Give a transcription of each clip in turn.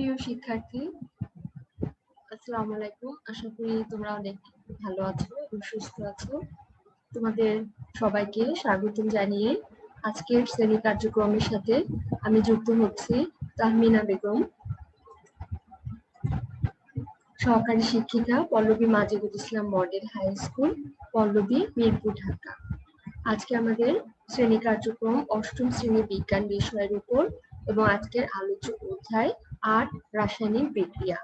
প্রিয় শিক্ষার্থী, আসসালামু আলাইকুম। আশা করি তোমরা অনেক ভালো আছো এবং সুস্থ আছো। তোমাদের সবাইকে স্বাগতম জানিয়ে আজকের শ্রেণী কার্যক্রমের সাথে আমি যুক্ত হচ্ছি তাহমিনা বেগম, সহকারী শিক্ষিকা, Pallabi Majedul Islam model high school, Pallabi, Mirpur, Dhaka. আজকে আমাদের শ্রেণী কার্যক্রম অষ্টম শ্রেণী বিজ্ঞান বিষয়ের উপর এবং আজকের আলোচ্য অধ্যায় ৮ রাসায়নিক বিক্রিয়া।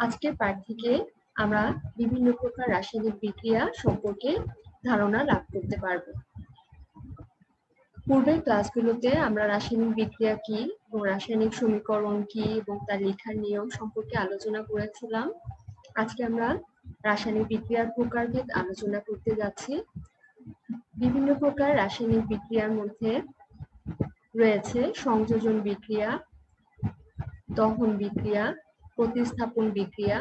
আজকের পাঠ থেকে আমরা বিভিন্ন প্রকার রাসায়নিক বিক্রিয়া সম্পর্কে ধারণা লাভ করতে পারব। পূর্বের ক্লাসগুলোতে আমরা রাসায়নিক বিক্রিয়া কি এবং রাসায়নিক সমীকরণ কি এবং তার লেখার নিয়ম সম্পর্কে আলোচনা করেছিলাম। আজকে আমরা রাসায়নিক বিক্রিয়ার প্রকারভেদ আলোচনা করতে যাচ্ছি। বিভিন্ন প্রকার রাসায়নিক বিক্রিয়ার মধ্যে রয়েছে সংযোজন বিক্রিয়া, দহন বিক্রিয়া, প্রতিস্থাপন বিক্রিয়া,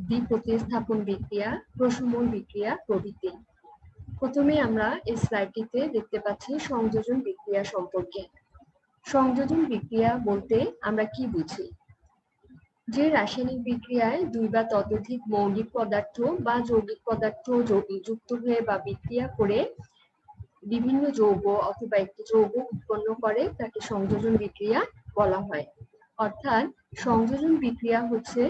দ্বিপ্রতিস্থাপন বিক্রিয়া, প্রশমন বিক্রিয়া প্রভৃতি। প্রথমে আমরা এই স্লাইডটিতে দেখতে পাচ্ছি সংযোজন বিক্রিয়া সম্পর্কে। সংযোজন বিক্রিয়া বলতে আমরা কি বুঝি? যে রাসায়নিক বিক্রিয়ায় দুই বা ততোধিক মৌলিক পদার্থ বা যৌগিক পদার্থ যুক্ত হয়ে বা বিক্রিয়া করে বিভিন্ন যৌগ অথবা একটি যৌগ উৎপন্ন করে তাকে সংযোজন বিক্রিয়া বলা হয়। অর্থাৎ সংযোজন বিক্রিয়া হচ্ছে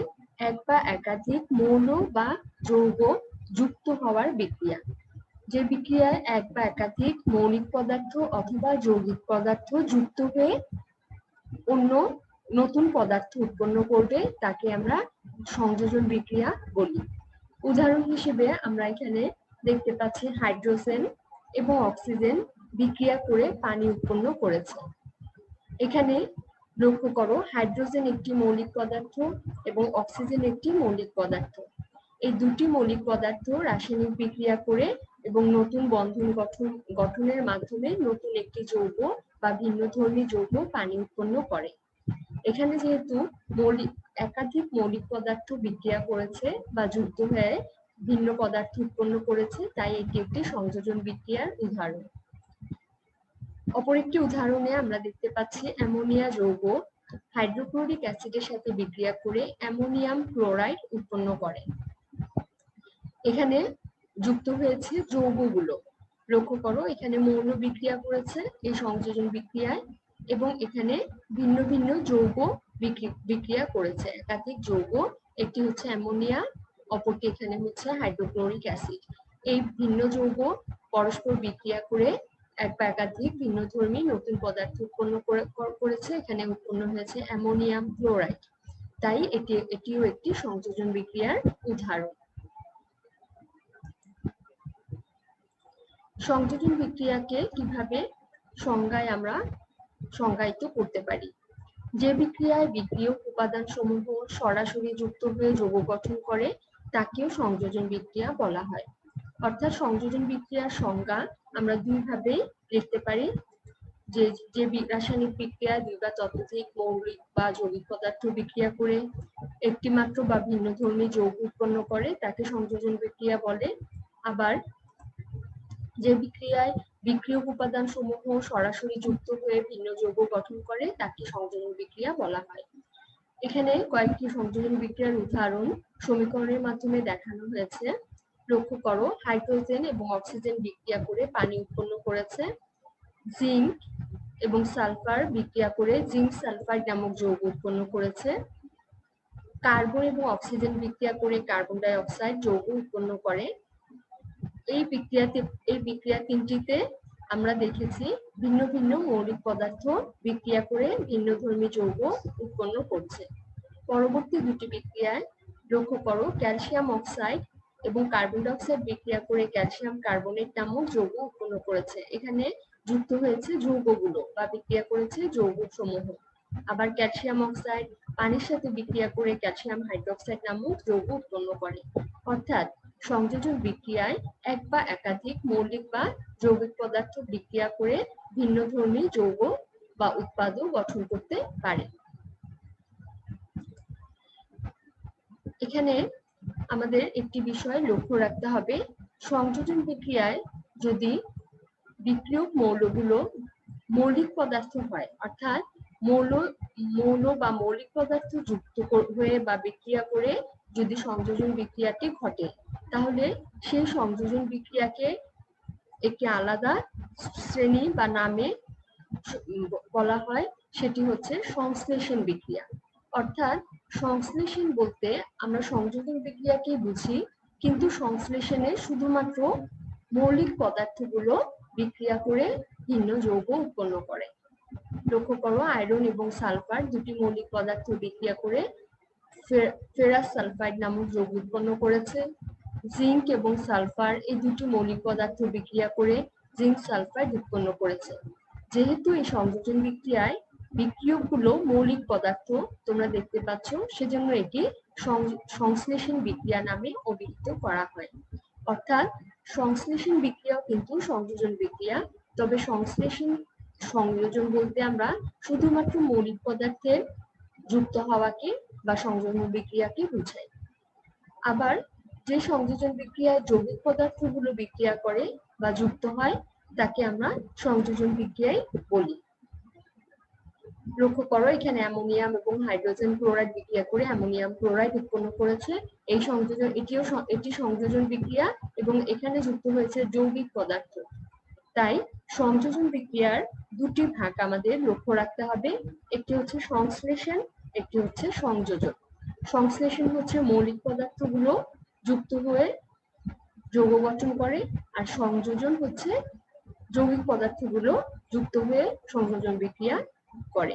এক বা একাধিক মৌল বা যৌগ যুক্ত হওয়ার বিক্রিয়া। যে বিক্রিয়ায় এক বা একাধিক মৌলিক পদার্থ অথবা যৌগিক পদার্থ যুক্ত হয়ে অন্য নতুন পদার্থ উৎপন্ন করবে তাকে আমরা সংযোজন বিক্রিয়া বলি। উদাহরণ হিসেবে আমরা এখানে দেখতে পাচ্ছি হাইড্রোজেন এবং অক্সিজেন বিক্রিয়া করে পানি উৎপন্ন করেছে। এখানে লক্ষ্য করো, হাইড্রোজেন একটি মৌলিক পদার্থ এবং অক্সিজেন একটি মৌলিক পদার্থ। এই দুটি মৌলিক পদার্থ রাসায়নিক বিক্রিয়া করে এবং নতুন বন্ধন গঠনের মাধ্যমে নতুন একটি যৌগ বা ভিন্নধর্মী যৌগ পানি উৎপন্ন করে। এখানে যেহেতু একাধিক মৌলিক পদার্থ বিক্রিয়া করেছে বা যুক্ত হয়ে ভিন্ন পদার্থ উৎপন্ন করেছে, তাই এটি একটি সংযোজন বিক্রিয়ার উদাহরণ। অপর একটি উদাহরণে আমরা দেখতে পাচ্ছি অ্যামোনিয়া যৌগ হাইড্রোক্লোরিক অ্যাসিডের সাথে বিক্রিয়া করে অ্যামোনিয়াম ক্লোরাইড উৎপন্ন করে। এখানে যুক্ত হয়েছে যৌগগুলো। লক্ষ্য করো, এখানে মৌল বিক্রিয়া করেছে এই সংযোজন বিক্রিয়ায় এবং এখানে ভিন্ন ভিন্ন যৌগ বিক্রিয়া করেছে, একাধিক যৌগ। একটি হচ্ছে অ্যামোনিয়া, অপরটি এখানে হচ্ছে হাইড্রোক্লোরিক অ্যাসিড। এই ভিন্ন যৌগ পরস্পর বিক্রিয়া করে এক বা একাধিক ভিন্নধর্মী নতুন পদার্থ উৎপন্ন করেছে। এখানে উৎপন্ন হয়েছে অ্যামোনিয়াম ক্লোরাইড, তাই এটিও একটি সংযোজন বিক্রিয়ার উদাহরণ। সংযোজন বিক্রিয়াকে কিভাবে আমরা সংজ্ঞায়িত করতে পারি? যে বিক্রিয়ায় বিক্রিয়ক উপাদান সমূহ সরাসরি যুক্ত হয়ে যৌগ গঠন করে তাকেও সংযোজন বিক্রিয়া বলা হয়। অর্থাৎ সংযোজন বিক্রিয়ার সংজ্ঞা আমরা দুই ভাবে লিখতে পারি। যে রাসায়নিক বিক্রিয়া দুই বা ততোধিক মৌলিক বা যৌগিক পদার্থ বিক্রিয়া করে একটি মাত্র বা ভিন্নধর্মী যৌগ উৎপন্ন করে তাকে সংযোজন বিক্রিয়া বলে। আবার যে বিক্রিয়ায় বিক্রিয়ক উপাদান সমূহ সরাসরি যুক্ত হয়ে ভিন্ন যৌগ গঠন করে তাকে সংযোজন বিক্রিয়া বলা হয়। এখানে কয়েকটি সংযোজন বিক্রিয়ার উদাহরণ সমীকরণের মাধ্যমে দেখানো হয়েছে। লক্ষ্য করো, হাইড্রোজেন এবং অক্সিজেন বিক্রিয়া করে পানি উৎপন্ন করেছে। জিঙ্ক এবং সালফার বিক্রিয়া করে জিঙ্ক সালফাইড নামক যৌগ উৎপন্ন করেছে। কার্বন এবং অক্সিজেন বিক্রিয়া করে কার্বন ডাই অক্সাইড যৌগ উৎপন্ন করে। এই বিক্রিয়া তিনটিতে আমরা দেখেছি ভিন্ন ভিন্ন মৌলিক পদার্থ বিক্রিয়া করে ভিন্নধর্মী যৌগ উৎপন্ন করছে। পরবর্তী দুটি বিক্রিয়ায় লক্ষ্য করো, ক্যালসিয়াম অক্সাইড এবং কার্বন ডাই অক্সাইড বিক্রিয়া করে ক্যালসিয়াম কার্বনেট নামক যৌগ উৎপন্ন করেছে। এখানে যুক্ত হয়েছে যৌগগুলো বা বিক্রিয়া করেছে যৌগ সমূহ। আবার ক্যালসিয়াম অক্সাইড পানির সাথে বিক্রিয়া করে ক্যালসিয়াম হাইড্রোক্সাইড নামক যৌগ উৎপন্ন করে। অর্থাৎ সংযোজন বিক্রিয়ায় এক বা একাধিক মৌলিক বা যৌগিক পদার্থ বিক্রিয়া করে ভিন্নধর্মী যৌগ বা উৎপাদ গঠন করতে পারে। এখানে আমাদের একটি বিষয় লক্ষ্য রাখতে হবে, সংযোজন বিক্রিয়ায় যদি বিক্রিয়ক মৌলগুলো মৌলিক পদার্থ হয়, অর্থাৎ মৌল মৌল বা মৌলিক পদার্থ যুক্ত হয়ে বা বিক্রিয়া করে যদি সংযোজন বিক্রিয়াটি ঘটে, তাহলে সেই সংযোজন বিক্রিয়াকে একটি আলাদা শ্রেণী বা নামে বলা হয়, সেটি হচ্ছে সংশ্লেষণ বিক্রিয়া। অর্থাৎ সংশ্লেষণ বলতে আমরা সংযোজন বিক্রিয়াকে বুঝি, কিন্তু সংশ্লেষণে শুধুমাত্র মৌলিক পদার্থগুলো বিক্রিয়া করে ভিন্ন যৌগ উৎপন্ন করে। লক্ষ্য করো, আয়রন এবং সালফার দুটি মৌলিক পদার্থ বিক্রিয়া করে ফেরাস সালফাইড নামক যৌগ উৎপন্ন করেছে। জিঙ্ক এবং সালফার এই দুটি মৌলিক পদার্থ বিক্রিয়া করে জিঙ্ক সালফাইড উৎপন্ন করেছে। যেহেতু এই সংযোজন বিক্রিয়ায় বিক্রিয়কগুলো মৌলিক পদার্থ তোমরা দেখতে পাচ্ছ, সেজন্য এটি সংশ্লেষণ বিক্রিয়া নামে অভিহিত করা হয়। অর্থাৎ সংশ্লেষণ বিক্রিয়াও কিন্তু সংযোজন বিক্রিয়া, তবে সংযোজন বলতে আমরা শুধুমাত্র মৌলিক পদার্থের যুক্ত হওয়াকে বা সংযোজন বিক্রিয়াকে বুঝাই। আবার যে সংযোজন বিক্রিয়ায় যৌগিক পদার্থগুলো বিক্রিয়া করে বা যুক্ত হয় তাকে আমরা সংযোজন বিক্রিয়াই বলি। লক্ষ্য করো, এখানে অ্যামোনিয়াম এবং হাইড্রোজেন ক্লোরাইড বিক্রিয়া করে অ্যামোনিয়াম ক্লোরাইড উৎপন্ন করেছে। এটি সংযোজন বিক্রিয়া এবং এখানে যুক্ত হয়েছে যৌগিক পদার্থ। তাই সংযোজন বিক্রিয়ার দুটি ভাগ আমাদের লক্ষ্য রাখতে হবে, একটি হচ্ছে সংশ্লেষণ, একটি হচ্ছে সংযোজন। সংশ্লেষণ হচ্ছে মৌলিক পদার্থগুলো যুক্ত হয়ে যৌগ গঠন করে, আর সংযোজন হচ্ছে যৌগিক পদার্থগুলো যুক্ত হয়ে সংযোজন বিক্রিয়া করে।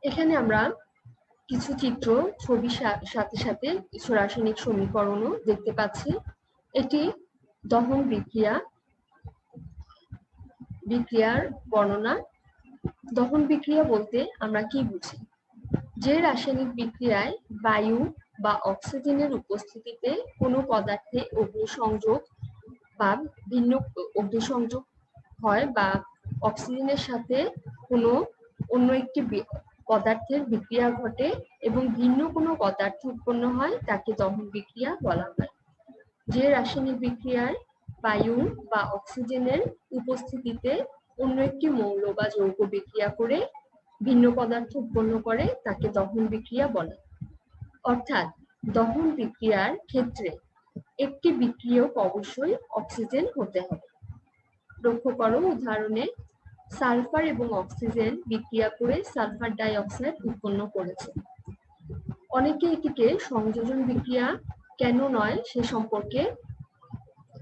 এখানে আমরা কিছু চিত্র ছবির সাথে সাথে কিছু রাসায়নিক সমীকরণও দেখতে পাচ্ছি। এটি দহন বিক্রিয়ার বর্ণনা। দহন বিক্রিয়া বলতে আমরা কি বুঝি? যে রাসায়নিক বিক্রিয়ায় বায়ু বা অক্সিজেনের উপস্থিতিতে কোনো পদার্থে অগ্নিসংযোগ বা ভিন্ন অগ্নিসংযোগ হয় বা অক্সিজেনের সাথে কোনো অন্য একটি পদার্থের বিক্রিয়া ঘটে এবং ভিন্ন কোনো পদার্থ উৎপন্ন হয়, তাকে দহন বিক্রিয়া বলা হয়। যে রাসায়নিক বিক্রিয়ায় বায়ু বা অক্সিজেনের উপস্থিতিতে অন্য একটি মৌল বা যৌগ বিক্রিয়া করে ভিন্ন পদার্থ উৎপন্ন করে তাকে দহন বিক্রিয়া বলে। অর্থাৎ দহন বিক্রিয়ার ক্ষেত্রে একটি বিক্রিয়ক অবশ্যই অক্সিজেন হতে হবে। লক্ষ্য করো, উদাহরণে সালফার এবং অক্সিজেন বিক্রিয়া করে সালফার ডাই অক্সাইড উৎপন্ন করেছে। অনেকে এটিকে সংযোজন বিক্রিয়া কেন নয় সে সম্পর্কে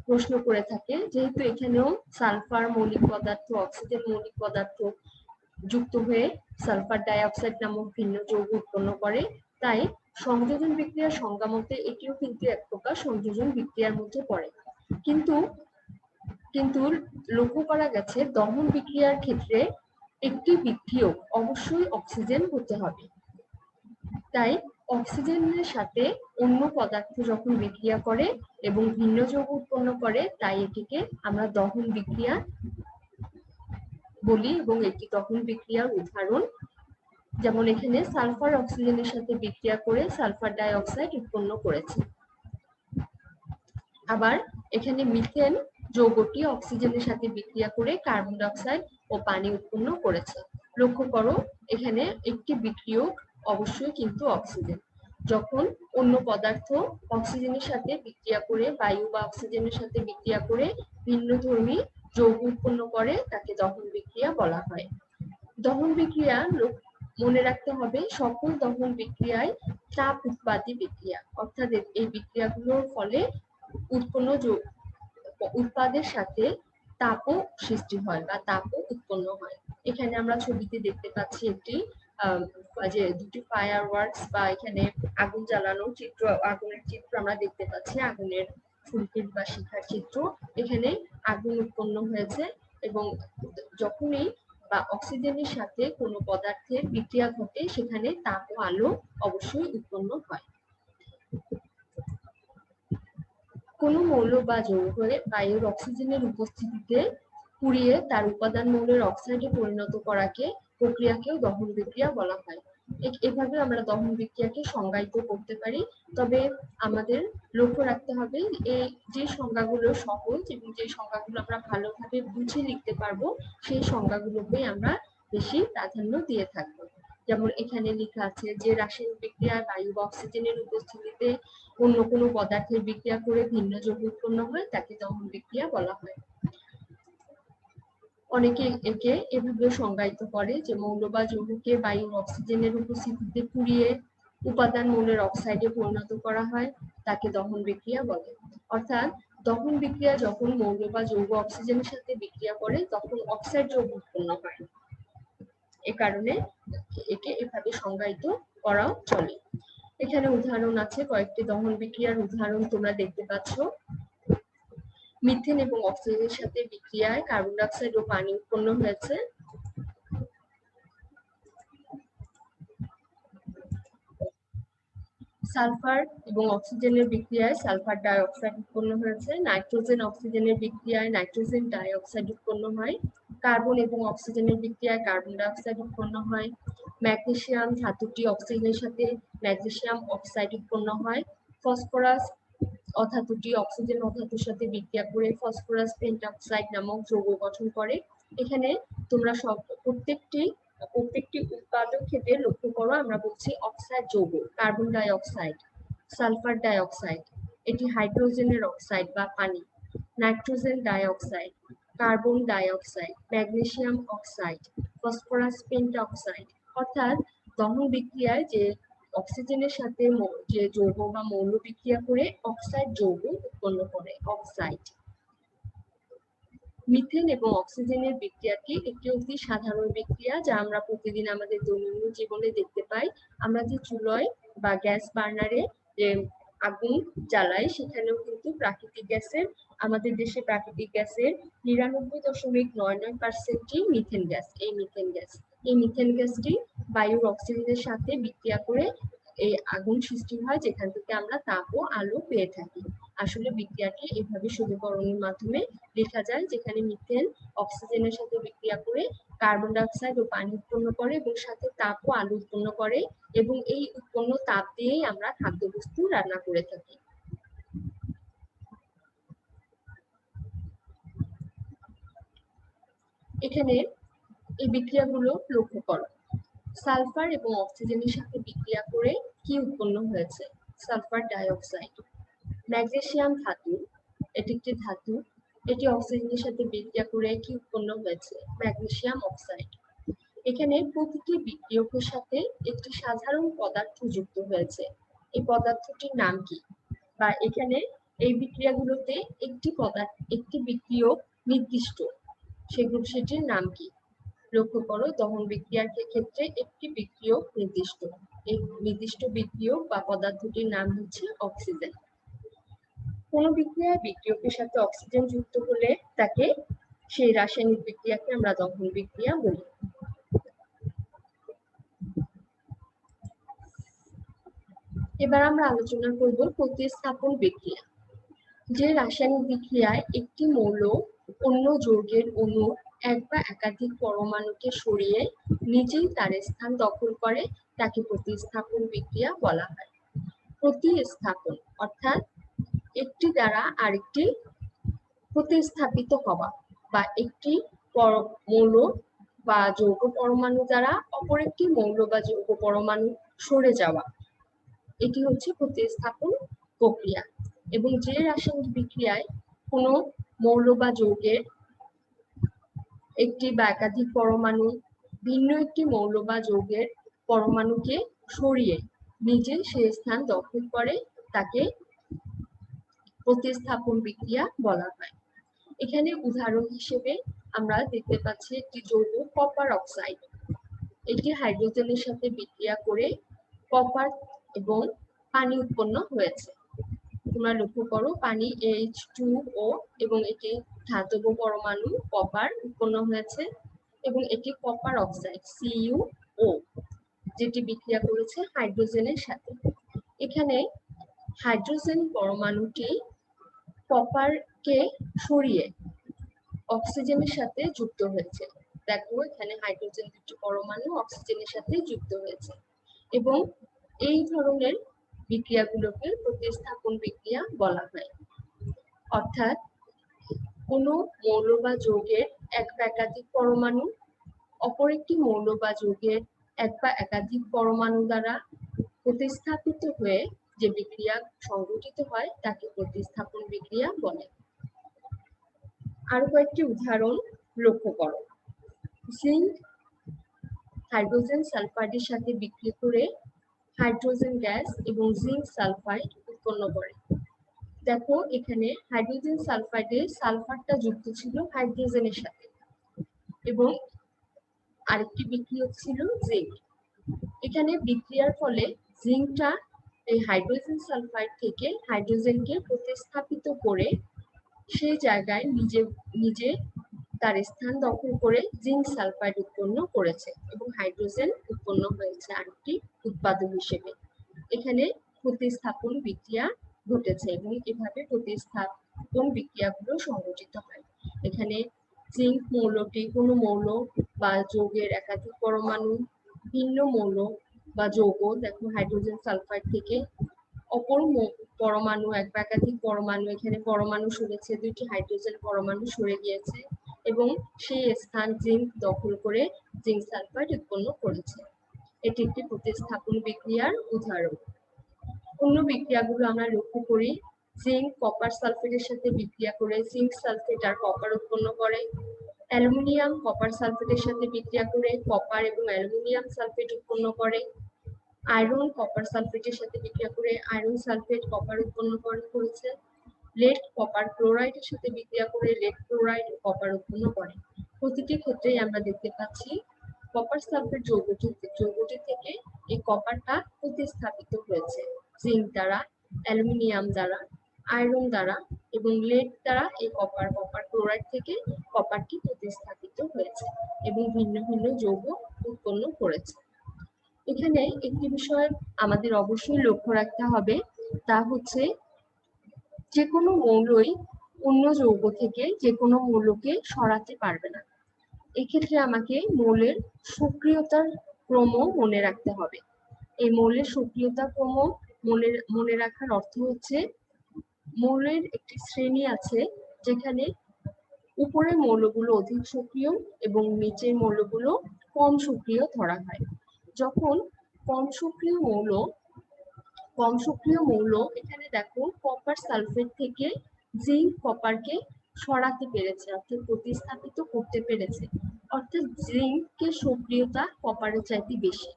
প্রশ্ন করে থাকে। যেহেতু এখানেও সালফার মৌলিক পদার্থ, অক্সিজেন মৌলিক পদার্থ যুক্ত হয়ে সালফার ডাই অক্সাইড নামক ভিন্ন যৌগ উৎপন্ন করে, তাই সংযোজন বিক্রিয়ার সংজ্ঞা মতে এটিও কিন্তু এক প্রকার সংযোজন বিক্রিয়ার মধ্যে পড়ে। কিন্তু লক্ষ্য করা গেছে দহন বিক্রিয়ার ক্ষেত্রে একটি বিক্রিয়ক অবশ্যই অক্সিজেন হতে হবে। তাই অক্সিজেনের সাথে অন্য পদার্থ যখন বিক্রিয়া করে এবং ভিন্ন যৌগ উৎপন্ন করে, তাই এটিকে আমরা দহন বিক্রিয়া বলি। এবং এটি দহন বিক্রিয়ার উদাহরণ, যেমন এখানে সালফার অক্সিজেনের সাথে বিক্রিয়া করে সালফার ডাই অক্সাইড উৎপন্ন করেছে। আবার এখানে মিথেন যৌগটি অক্সিজেনের সাথে বিক্রিয়া করে কার্বন ডাই অক্সাইড ও পানি উৎপন্ন করেছে। লক্ষ্য করো, এখানে একটি বিক্রিয়ক অবশ্যই কিন্তু অক্সিজেন। যখন অন্য পদার্থ অক্সিজেনের সাথে বিক্রিয়া করে, বায়ু বা অক্সিজেনের সাথে বিক্রিয়া করে ভিন্নধর্মী যৌগ উৎপন্ন করে, তাকে দহন বিক্রিয়া বলা হয়। দহন বিক্রিয়া মনে রাখতে হবে, সকল দহন বিক্রিয়ায় তাপ উৎপাদী বিক্রিয়া, অর্থাৎ এই বিক্রিয়াগুলোর ফলে উৎপাদের সাথে তাপও সৃষ্টি হয় বা তাপও উৎপন্ন হয়। এখানে আমরা ছবিতে দেখতে পাচ্ছি একটি যে দুটি ফায়ার ওয়ার্কস বা এখানে আগুন জ্বালানোর চিত্র, আগুনের চিত্র আমরা দেখতে পাচ্ছি, আগুনের ফুলকির বা শিখার চিত্র। এখানে আগুন উৎপন্ন হয়েছে এবং যখনই বা অক্সিজেনের সাথে কোনো পদার্থের বিক্রিয়া ঘটে, সেখানে তাপ ও আলো অবশ্যই উৎপন্ন হয়। কোনো মৌল বা যৌগকে বায়ুর অক্সিজেনের উপস্থিতিতে পুড়িয়ে তার উপাদান মৌলের অক্সাইডে পরিণত করাকে প্রক্রিয়াকেও দহন বিক্রিয়া বলা হয়। এভাবে আমরা দহন বিক্রিয়াকে সংজ্ঞায়িত করতে পারি। তবে আমাদের লক্ষ্য রাখতে হবে এই যে সংজ্ঞাগুলো সহজ এবং যে সংজ্ঞাগুলো আমরা ভালোভাবে বুঝে লিখতে পারবো সেই সংজ্ঞাগুলোকেই আমরা বেশি প্রাধান্য দিয়ে থাকবো। যেমন এখানে লেখা আছে যে রাসায়নিক বিক্রিয়ায় বায়ু বা অক্সিজেনের উপস্থিতিতে অন্য কোনো পদার্থের বিক্রিয়া করে ভিন্ন যৌগ উৎপন্ন হয় তাকে দহন বিক্রিয়া বলা হয়। অনেকে একে এভাবে সংজ্ঞায়িত করে যে মৌল বা যৌগকে বায়ুর অক্সিজেনের উপস্থিতিতে পুড়িয়ে উপাদান মৌলের অক্সাইডে পরিণত করা হয় তাকে দহন বিক্রিয়া বলে। অর্থাৎ দহন বিক্রিয়া যখন মৌল বা যৌগ অক্সিজেনের সাথে বিক্রিয়া করে তখন অক্সাইড যৌগ উৎপন্ন হয়। এ কারণে একে এভাবে সংজ্ঞায়িত করা চলে। এখানে উদাহরণ আছে, কয়েকটি দহন বিক্রিয়ার উদাহরণ তোমরা দেখতে পাচ্ছ। মিথেন এবং অক্সিজেনের সাথে বিক্রিয়ায় কার্বন ডাই অক্সাইড ও পানি উৎপন্ন হয়েছে। সালফার এবং অক্সিজেনের বিক্রিয়ায় সালফার ডাই অক্সাইড উৎপন্ন হয়েছে। নাইট্রোজেন অক্সিজেনের বিক্রিয়ায় নাইট্রোজেন ডাই অক্সাইড উৎপন্ন হয়। কার্বন এবং অক্সিজেনের বিক্রিয়ায় কার্বন ডাই অক্সাইড উৎপন্ন হয়। ম্যাগনেসিয়াম ধাতুটি অক্সিজেনের সাথে ম্যাগনেসিয়াম অক্সাইড উৎপন্ন হয়। ফসফরাস অধাতুটি অক্সিজেন অধাতুর সাথে বিক্রিয়া করে ফসফরাস পেন্টঅক্সাইড নামক যৌগ গঠন করে। এখানে তোমরা প্রত্যেকটি উৎপাদক ক্ষেত্রে লক্ষ্য করো, আমরা বলছি অক্সাইড যৌগ, carbon dioxide, sulphur dioxide, এটি হাইড্রোজেনের অক্সাইড বা পানি, nitrogen dioxide, carbon dioxide, magnesium oxide, phosphorus pentoxide. অর্থাৎ দহন বিক্রিয়ায় যে অক্সিজেনের সাথে যে যৌগ বা মৌল বিক্রিয়া করে অক্সাইড যৌগ উৎপন্ন করে অক্সাইড। মিথেন এবং অক্সিজেনের বিক্রিয়াটি একটি অতি সাধারণ বিক্রিয়া যা আমরা প্রতিদিন আমাদের দৈনন্দিন জীবনে দেখতে পাই। আমরা যে চুলোয় বা গ্যাস বার্নারে যে আগুন জ্বালাই সেখানেও কিন্তু প্রাকৃতিক গ্যাসের, আমাদের দেশে প্রাকৃতিক গ্যাসের 99.99%ই মিথেন গ্যাস। এই মিথেন গ্যাসটি বায়ুর অক্সিজেনের সাথে বিক্রিয়া করে এই আগুন সৃষ্টি হয়, যেখান থেকে আমরা তাপ ও আলো পেয়ে থাকি। আসলে বিক্রিয়াটি এভাবে সমীকরণের মাধ্যমে লেখা যায়, যেখানে মিথেন অক্সিজেনের সাথে বিক্রিয়া করে কার্বন ডাই অক্সাইড ও পানি উৎপন্ন করে এবং সাথে তাপ ও আলো উৎপন্ন করে, এবং এই উৎপন্ন তাপ দিয়েই আমরা খাদ্যবস্তু রান্না করে থাকি। এখানে এই বিক্রিয়াগুলো লক্ষ্য করো। সালফার এবং অক্সিজেনের সাথে বিক্রিয়া করে কি উৎপন্ন হয়েছে? Sulphur dioxide. ম্যাগনেসিয়াম ধাতু, এটি একটি ধাতু, এটি অক্সিজেনের সাথে বিক্রিয়া করে কি উৎপন্ন হয়েছে? Magnesium oxide. এখানে প্রতিটি বিক্রিয়কের সাথে একটি সাধারণ পদার্থ যুক্ত হয়েছে, এই পদার্থটির নাম কি? বা এখানে এই বিক্রিয়াগুলোতে একটি বিক্রিয়ক নির্দিষ্ট, সেটির নাম কি? লক্ষ্য করো, দহন বিক্রিয়ার ক্ষেত্রে একটি বিক্রিয়ক নির্দিষ্ট, এই নির্দিষ্ট বিক্রিয়ক বা পদার্থটির নাম হচ্ছে অক্সিজেন। কোন বিক্রিয়ায় বিক্রিয়কের সাথে অক্সিজেন যুক্ত হলে তাকে, সেই রাসায়নিক বিক্রিয়াকে আমরা দহন বিক্রিয়া বলি। এবার আমরা আলোচনা করব প্রতিস্থাপন বিক্রিয়া। যে রাসায়নিক বিক্রিয়ায় একটি মৌল অন্য যৌগের অণু এক বা একাধিক পরমাণুকে সরিয়ে নিজেই তার স্থান দখল করে তাকে প্রতিস্থাপন বিক্রিয়া বলা হয়। প্রতিস্থাপন অর্থাৎ একটি দ্বারা আরেকটি প্রতিস্থাপিত হওয়া, বা একটি মৌল বা যৌগ পরমাণু দ্বারা অপর একটি মৌল বা যৌগ পরমাণু সরে যাওয়া, এটি হচ্ছে প্রতিস্থাপন প্রক্রিয়া। এবং যে রাসায়নিক বিক্রিয়ায় কোনো মৌল বা যৌগের একটি বা একাধিক পরমাণু ভিন্ন একটি মৌল বা যৌগের পরমাণুকে সরিয়ে নিজে সে স্থান দখল করে তাকে প্রতিস্থাপন বিক্রিয়া বলা হয়। এখানে উদাহরণ হিসেবে আমরা দেখতে পাচ্ছি একটি যৌগ কপার অক্সাইড, এটি হাইড্রোজেনের সাথে বিক্রিয়া করে কপার এবং পানি উৎপন্ন হয়েছে। তোমরা লক্ষ্য করো, পানি H2O এবং এটি ধাতব পরমাণু কপার উৎপন্ন হয়েছে, এবং এটি কপার অক্সাইড CuO, যেটি বিক্রিয়া করেছে হাইড্রোজেনের সাথে। এখানে হাইড্রোজেন পরমাণুটি কপারকে সরিয়ে অক্সিজেনের সাথে যুক্ত হয়েছে। দেখো এখানে হাইড্রোজেন দুটি পরমাণু অক্সিজেনের সাথে যুক্ত হয়েছে। এবং এই ধরনের বিক্রিয়াগুলোকে প্রতিস্থাপন বিক্রিয়া বলা হয়। অর্থাৎ কোনো মৌল বা যৌগের এক বা একাধিক পরমাণু অপর একটি মৌল বা যৌগের এক বা একাধিক পরমাণু দ্বারা প্রতিস্থাপিত হয়ে যে বিক্রিয়া সংঘটিত হয় তাকে প্রতিস্থাপন বিক্রিয়া বলে। আরো কয়েকটি উদাহরণ লক্ষ্য করো। জিঙ্ক হাইড্রোজেন সালফাইডের সাথে বিক্রিয়া করে হাইড্রোজেন গ্যাস এবং জিঙ্ক সালফাইড উৎপন্ন করে। দেখো এখানে হাইড্রোজেন সালফাইডে সালফারটা যুক্ত ছিল হাইড্রোজেনের সাথে এবং আরেকটি বিক্রিয়া ছিল জিঙ্ক। এখানে বিক্রিয়ার ফলে জিঙ্কটা এই হাইড্রোজেন সালফাইড থেকে হাইড্রোজেনকে প্রতিস্থাপিত করে সেই জায়গায় নিজে তার স্থান দখল করে জিঙ্ক সালফাইড উৎপন্ন করেছে এবং হাইড্রোজেন উৎপন্ন হয়েছে আরেকটি উৎপাদক হিসেবে। এখানে প্রতিস্থাপন বিক্রিয়া ঘটেছে এবং এভাবে প্রতিস্থাপন বিক্রিয়াগুলো সংঘটিত হয়। এখানে জিঙ্ক মৌলটি কোনো মৌল বা যৌগের একাধিক পরমাণু ভিন্ন মৌল বা যৌগ, দেখো হাইড্রোজেন সালফাইড থেকে অপর পরমাণু এক বা একাধিক পরমাণু, এখানে পরমাণু সরেছে, দুইটি হাইড্রোজেন পরমাণু সরে গিয়েছে এবং সেই স্থান জিঙ্ক দখল করে জিঙ্ক সালফাইড উৎপন্ন করেছে। এটি একটি প্রতিস্থাপন বিক্রিয়ার উদাহরণ। অন্য বিক্রিয়াগুলো আমরা লক্ষ্য করি। জিঙ্ক কপার সালফেটের সাথে বিক্রিয়া করে জিঙ্ক সালফেট আর কপার উৎপন্ন করে। অ্যালুমিনিয়াম কপার সালফেটের সাথে বিক্রিয়া করে কপার এবং অ্যালুমিনিয়াম সালফেট উৎপন্ন করে। আয়রন কপার সালফেটের সাথে বিক্রিয়া করে আয়রন সালফেট কপার উৎপন্ন করেছে। লেড কপার ক্লোরাইডের সাথে বিক্রিয়া করে লেড ক্লোরাইড কপার উৎপন্ন করে। প্রতিটি ক্ষেত্রেই আমরা দেখতে পাচ্ছি কপার সালফেট যৌগটি থেকে এই কপারটা প্রতিস্থাপিত হয়েছে জিঙ্ক দ্বারা, অ্যালুমিনিয়াম দ্বারা, আয়রন দ্বারা এবং লেড দ্বারা এই কপার ক্লোরাইড থেকে কপারটি প্রতিস্থাপিত হয়েছে এবং ভিন্ন ভিন্ন যৌগ উৎপন্ন করেছে। এখানে একটি বিষয় আমাদের অবশ্যই লক্ষ্য রাখতে হবে, তা হচ্ছে যে কোনো মৌলই অন্য যৌগ থেকে যে কোনো মৌলকে সরাতে পারবে না। এক্ষেত্রে আমাকে মৌলের সক্রিয়তার ক্রম মনে রাখতে হবে। এই মৌলের সক্রিয়তা ক্রম মনে রাখার অর্থ হচ্ছে মৌলের একটি শ্রেণী আছে যেখানে উপরের মৌলগুলো অধিক সক্রিয় এবং নিচের মৌলগুলো কম সক্রিয় ধরা হয়। যখন কম সক্রিয় মৌল এখানে দেখো কপার সালফেট থেকে জিঙ্ক কপারকে সরাতে পেরেছে, অর্থাৎ প্রতিস্থাপিত করতে পেরেছে, অর্থাৎ জিঙ্কের সক্রিয়তা কপারের চাইতে বেশি,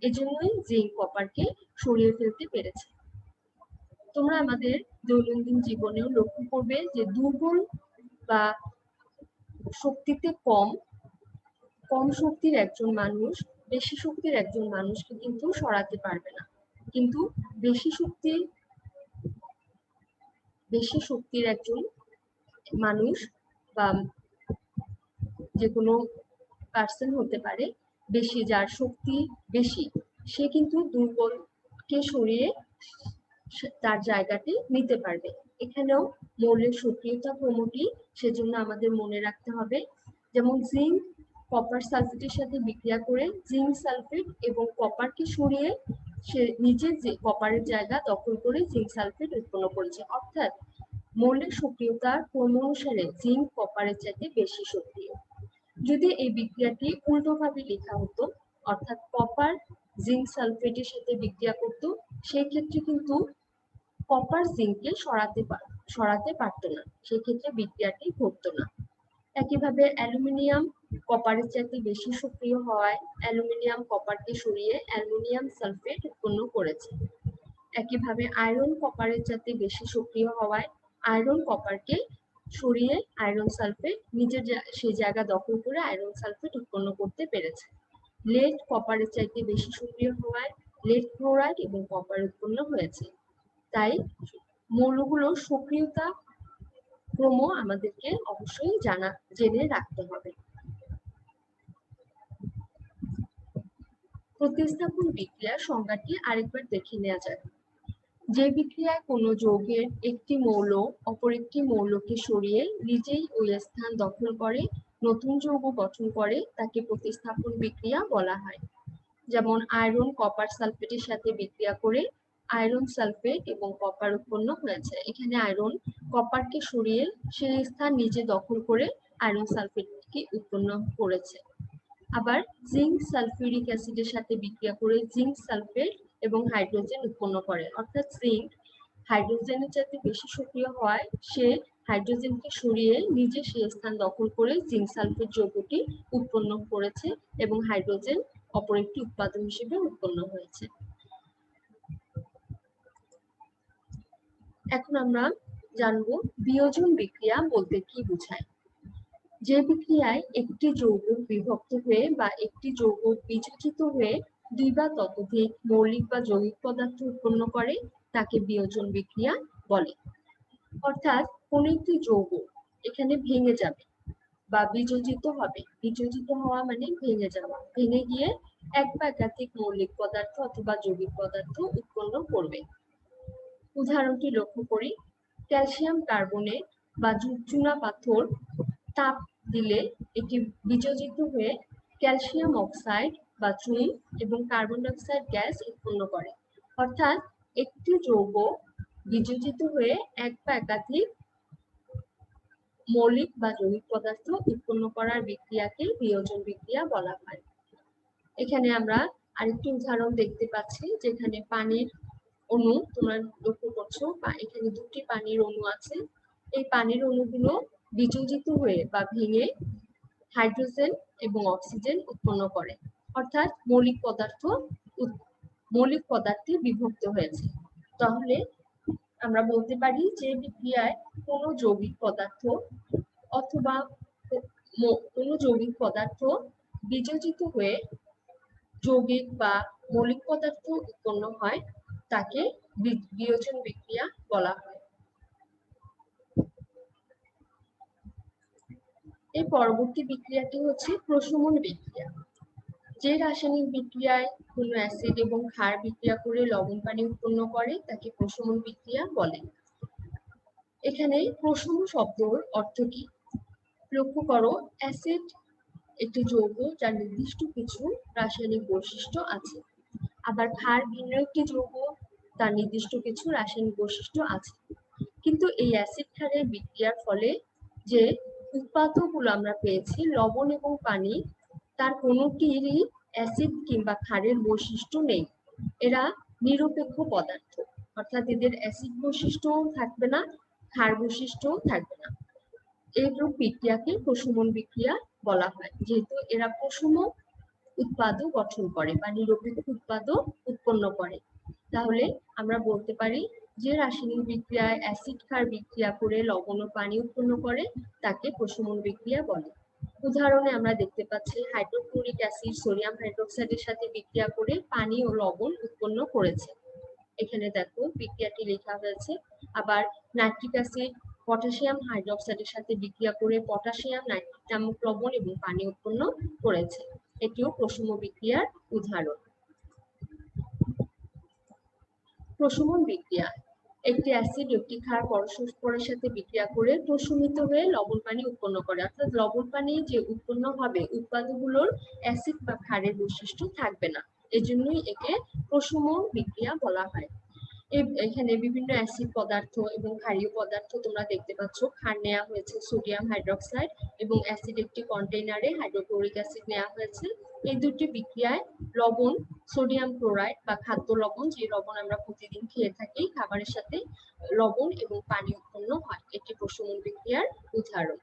এজন্যই জিঙ্ক কপারকে সরিয়ে ফেলতে পেরেছে। তোমরা আমাদের দৈনন্দিন জীবনেও লক্ষ্য করবে যে দুর্বল বা শক্তিতে কম শক্তির একজন মানুষ বেশি শক্তির একজন মানুষকে কিন্তু সরাতে পারবে না, কিন্তু বেশি শক্তির একজন মানুষ বা যে কোনো পার্সন হতে পারে যার শক্তি বেশি, সে কিন্তু দুর্বলকে সরিয়ে তার জায়গাটি নিতে পারবে। এখানেও মৌলের সক্রিয়তা ক্রমটি সেজন্য আমাদের মনে রাখতে হবে। যেমন জিঙ্ক কপার সালফেটের সাথে বিক্রিয়া করে জিঙ্ক সালফেট এবং কপারকে সরিয়ে সে নিজের যে কপারের জায়গা দখল করে জিঙ্ক সালফেট উৎপন্ন করেছে, অর্থাৎ মৌলের সক্রিয়তার ক্রম অনুসারে জিঙ্ক কপারের চাইতে বেশি সক্রিয়। যদি এই বিক্রিয়াটি উল্টোভাবে লেখা হতো, অর্থাৎ কপার জিঙ্ক সালফেটের সাথে বিক্রিয়া করত, সেই ক্ষেত্রে কিন্তু কপার জিঙ্ককে সরাতে পারতো না, সেক্ষেত্রে বিক্রিয়াটি ঘটতো না। একইভাবে অ্যালুমিনিয়াম কপারের চাইতে বেশি সক্রিয় হওয়ায় অ্যালুমিনিয়াম কপারকে সরিয়ে অ্যালুমিনিয়াম সালফেট উৎপন্ন করেছে। একইভাবে আয়রন কপারের চাইতে বেশি সক্রিয় হওয়ায় আয়রন কপারকে সরিয়ে আয়রন সালফেট নিজের সেই জায়গা দখল করে আয়রন সালফেট উৎপন্ন করতে পেরেছে। লেড কপারের চাইতে বেশি সক্রিয় হওয়ায় লেড ক্লোরাইড এবং কপার উৎপন্ন হয়েছে। তাই মৌলগুলোর সক্রিয়তা ক্রম আমাদেরকে অবশ্যই জেনে রাখতে হবে। প্রতিস্থাপন বিক্রিয়ার সংজ্ঞাটি আরেকবার দেখে নেওয়া যাক। যে বিক্রিয়ায় কোনো যৌগের একটি মৌল অপর একটি মৌলকে সরিয়ে নিজেই ওই স্থান দখল করে নতুন যৌগ গঠন করে তাকে প্রতিস্থাপন বিক্রিয়া বলা হয়। যেমন আয়রন কপার সালফেটের সাথে বিক্রিয়া করে আয়রন সালফেট এবং কপার উৎপন্ন হয়েছে। এখানে আয়রন কপারকে সরিয়ে সেই স্থান নিজে দখল করে আয়রন সালফেটকে উৎপন্ন করেছে। আবার জিঙ্ক সালফিউরিক অ্যাসিডের সাথে বিক্রিয়া করে জিঙ্ক সালফেট এবং হাইড্রোজেন উৎপন্ন করে, অর্থাৎ জিঙ্ক হাইড্রোজেনের চাইতে বেশি সক্রিয় হয়, সে হাইড্রোজেনকে সরিয়ে নিজে সেই স্থান দখল করে জিঙ্ক সালফেট যৌগটি উৎপন্ন করেছে এবং হাইড্রোজেন অপর একটি উৎপাদন হিসেবে উৎপন্ন হয়েছে। এখন আমরা জানবো বিয়োজন বিক্রিয়া বলতে কি বোঝায়। যে বিক্রিয়ায় একটি যৌগ বিভক্ত হয়ে বা একটি যৌগ বিযোজিত হয়ে দুই বা ততোধিক মৌলিক বা যৌগিক পদার্থ উৎপন্ন করে তাকে বিয়োজন বিক্রিয়া বলে। অর্থাৎ কোন একটি যৌগ এখানে ভেঙে যাবে বা বিযোজিত হবে, বিযোজিত হওয়া মানে ভেঙে যাওয়া, ভেঙে গিয়ে এক বা একাধিক মৌলিক পদার্থ অথবা যৌগিক পদার্থ উৎপন্ন করবে। উদাহরণটি লক্ষ্য করি, ক্যালসিয়াম কার্বনেট বা চুনা পাথর তাপ দিলে এটি বিযোজিত হয়ে ক্যালসিয়াম অক্সাইড বা চুন এবং কার্বন ডাই অক্সাইড গ্যাস উৎপন্ন করে। অর্থাৎ একটি যৌগ বিযোজিত হয়ে এক বা একাধিক মৌলিক বা যৌগিক পদার্থ উৎপন্ন করার বিক্রিয়াকে বিয়োজন বিক্রিয়া বলা হয়। এখানে আমরা আরেকটি উদাহরণ দেখতে পাচ্ছি, যেখানে পানির অণু তোমরা লক্ষ্য করছো, বা এখানে দুটি পানির অণু আছে। এই পানির অণুগুলো বিযোজিত হয়ে বা ভেঙে হাইড্রোজেন এবং অক্সিজেন উৎপন্ন করে, অর্থাৎ মৌলিক পদার্থে বিভক্ত হয়েছে। তাহলে আমরা বলতে পারি যে বিক্রিয়ায় কোনো যৌগিক পদার্থ অথবা কোনো যৌগিক পদার্থ বিযোজিত হয়ে যৌগিক বা মৌলিক পদার্থ উৎপন্ন হয় তাকে বিয়োজন বিক্রিয়া বলা হয়। এই পরবর্তী বিক্রিয়াটি হচ্ছে প্রশমন বিক্রিয়া। যে রাসায়নিক বিক্রিয়ায় কোনো অ্যাসিড এবং ক্ষার বিক্রিয়া করে লবণ পানি উৎপন্ন করে তাকে প্রশমন বিক্রিয়া বলে। এখানে প্রশম শব্দর অর্থ কি? লক্ষ্য করো, অ্যাসিড একটি যৌগ যার নির্দিষ্ট কিছু রাসায়নিক বৈশিষ্ট্য আছে, আবার ক্ষার ভিন্ন একটি যৌগ, তার নির্দিষ্ট কিছু রাসায়নিক বৈশিষ্ট্য আছে। কিন্তু এই অ্যাসিড ক্ষারের বিক্রিয়ার ফলে যে উৎপাদকগুলো আমরা পেয়েছি লবণ এবং পানি, তার কোনোটিরই অ্যাসিড কিংবা ক্ষারের বৈশিষ্ট্য নেই। এরা নিরপেক্ষ পদার্থ, অর্থাৎ এদের অ্যাসিড বৈশিষ্ট্যও থাকবে না, ক্ষার বৈশিষ্ট্যও থাকবে না। এইরূপ বিক্রিয়াকে প্রশমন বিক্রিয়া বলা হয়, যেহেতু এরা প্রশম উৎপাদক গঠন করে বা নিরপেক্ষ উৎপাদক উৎপন্ন করে। তাহলে আমরা বলতে পারি যে রাসায়নিক বিক্রিয়ায় অ্যাসিড ক্ষার বিক্রিয়া করে লবণ ও পানি উৎপন্ন করে তাকে প্রশমন বিক্রিয়া বলে। উদাহরণে আমরা দেখতে পাচ্ছি হাইড্রোক্লোরিক অ্যাসিড সোডিয়াম হাইড্রোক্সাইডের সাথে বিক্রিয়া করে পানি ও লবণ উৎপন্ন করেছে। এখানে দেখো বিক্রিয়াটি লেখা হয়েছে। আবার নাইট্রিক অ্যাসিড পটাশিয়াম হাইড্রোক্সাইডের সাথে বিক্রিয়া করে পটাশিয়াম নাইট্রিক নামক লবণ এবং পানি উৎপন্ন করেছে। এটিও প্রশম বিক্রিয়ার উদাহরণ। প্রশমন বিক্রিয়া, একটি অ্যাসিড একটি ক্ষার পরস্পরের সাথে বিক্রিয়া করে প্রশমিত হয়ে লবণ পানি উৎপন্ন করে, অর্থাৎ লবণ পানি যে উৎপন্ন হবে উৎপাদকগুলোর অ্যাসিড বা ক্ষারের বৈশিষ্ট্য থাকবে না, এজন্যই একে প্রশমন বিক্রিয়া বলা হয়। এখানে বিভিন্ন অ্যাসিড পদার্থ এবং ক্ষারীয় পদার্থ তোমরা দেখতে পাচ্ছ। ক্ষার নেওয়া হয়েছে সোডিয়াম হাইড্রোক্সাইড এবং অ্যাসিড একটি কন্টেইনারে হাইড্রোক্লোরিক অ্যাসিড নেওয়া হয়েছে। এই দুটি বিক্রিয়ায় লবণ সোডিয়াম ক্লোরাইড বা খাদ্য লবণ, যে লবণ আমরা প্রতিদিন খেয়ে থাকি, খাবারের সাথে লবণ এবং পানি উৎপন্ন হয়। এটি প্রশমন বিক্রিয়ার উদাহরণ।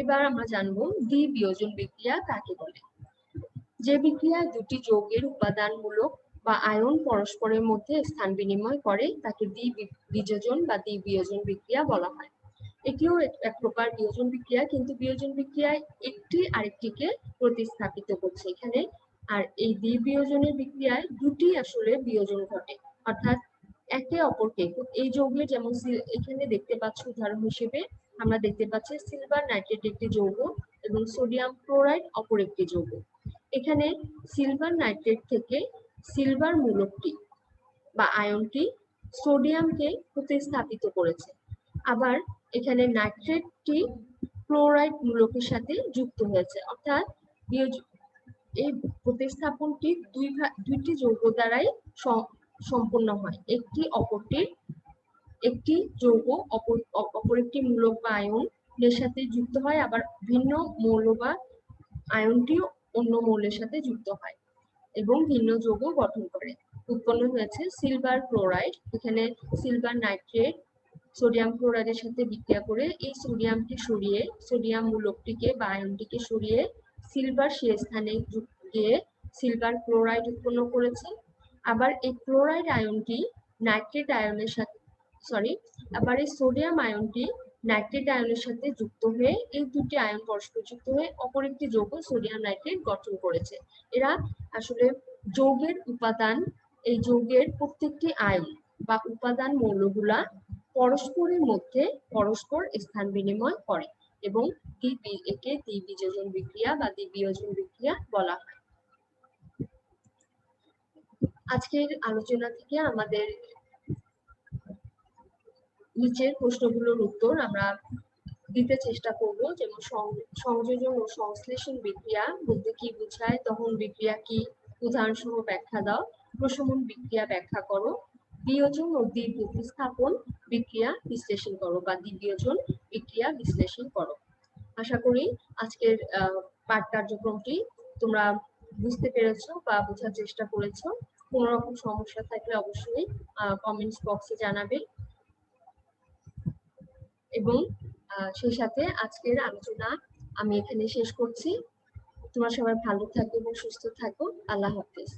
এবার আমরা জানবো দ্বিবিয়োজন বিক্রিয়া কাকে বলে। যে বিক্রিয়ায় দুটি যৌগের উপাদানমূলক বা আয়ন পরস্পরের মধ্যে স্থান বিনিময় করে তাকে দ্বিবিযোজন বা দ্বিবিয়োজন বিক্রিয়া বলা হয়। এটিও এক প্রকার বিয়োজন বিক্রিয়া, কিন্তু বিয়োজন বিক্রিয়ায় একটি আরেকটিকে প্রতিস্থাপিত করছে এখানে। আর এই দ্বিবিয়োজনের বিক্রিয়ায় দুটি আসলে বিয়োজন ঘটে, অর্থাৎ একে অপরকে এই যৌগের, যেমন এখানে দেখতে পাচ্ছ উদাহরণ হিসেবে আমরা দেখতে পাচ্ছি সিলভার নাইট্রেট একটি যৌগ এবং সোডিয়াম ক্লোরাইড অপর একটি যৌগ। এখানে সিলভার নাইট্রেট থেকে সিলভার মূলকটি বা আয়নটি সোডিয়ামকে প্রতিস্থাপিত করেছে, আবার এখানে নাইট্রেটটি ক্লোরাইড মূলকের সাথে যুক্ত হয়েছে, অর্থাৎ এই প্রতিস্থাপনটি দুইটি যৌগ দ্বারাই সম্পন্ন হয়। একটি যৌগ অপর একটি মূলক বা আয়নের সাথে যুক্ত হয়, আবার ভিন্ন মৌল বা আয়নটি অন্য মৌলের সাথে যুক্ত হয় এবং ভিন্ন যৌগ গঠন করে। উৎপন্ন হয়েছে সিলভার ক্লোরাইড। এখানে সিলভার নাইট্রেট সোডিয়াম ক্লোরাইডের সাথে বিক্রিয়া করে এই সোডিয়াম মূলকটিকে বা আয়নটিকে সরিয়ে সিলভার সে স্থানে গিয়ে সিলভার ক্লোরাইড উৎপন্ন করেছে। আবার এই ক্লোরাইড আয়নটি নাইট্রেট আয়নের সাথে আবার এই সোডিয়াম আয়নটি নাইট্রেট আয়নের সাথে যুক্ত হয়ে এই দুটি আয়ন পরস্পর যুক্ত হয়ে অপর একটি যৌগ সোডিয়াম নাইট্রেট গঠন করেছে। এরা আসলে যৌগের উপাদান। এই যৌগের প্রত্যেকটি আয়ন বা উপাদান মৌলগুলা পরস্পরের মধ্যে পরস্পর স্থান বিনিময় করে এবং একে দ্বিবিযোজন বিক্রিয়া বা দ্বিবিয়োজন বিক্রিয়া বলা হয়। আজকের আলোচনা থেকে আমাদের নিচের প্রশ্নগুলোর উত্তর আমরা দিতে চেষ্টা করব। যেমন সংযোজন ও সংশ্লেষণ বিক্রিয়া বলতে কি বোঝায়, দহন বিক্রিয়া কি, উদাহরণ সহ ব্যাখ্যা দাও, প্রশমন বিক্রিয়া ব্যাখ্যা করো, বিয়োজন ও দ্বিপ্রতিস্থাপন বিক্রিয়া বিশ্লেষণ করো বা দ্বিবিয়োজন বিক্রিয়া বিশ্লেষণ করো। আশা করি আজকের পাঠ কার্যক্রমটি তোমরা বুঝতে পেরেছো বা বোঝার চেষ্টা করেছো। কোনো রকম সমস্যা থাকলে অবশ্যই কমেন্টস বক্সে জানাবে। এবং সেই সাথে আজকের আলোচনা আমি এখানে শেষ করছি। তোমরা সবাই ভালো থাকো এবং সুস্থ থাকো। আল্লাহ হাফেজ।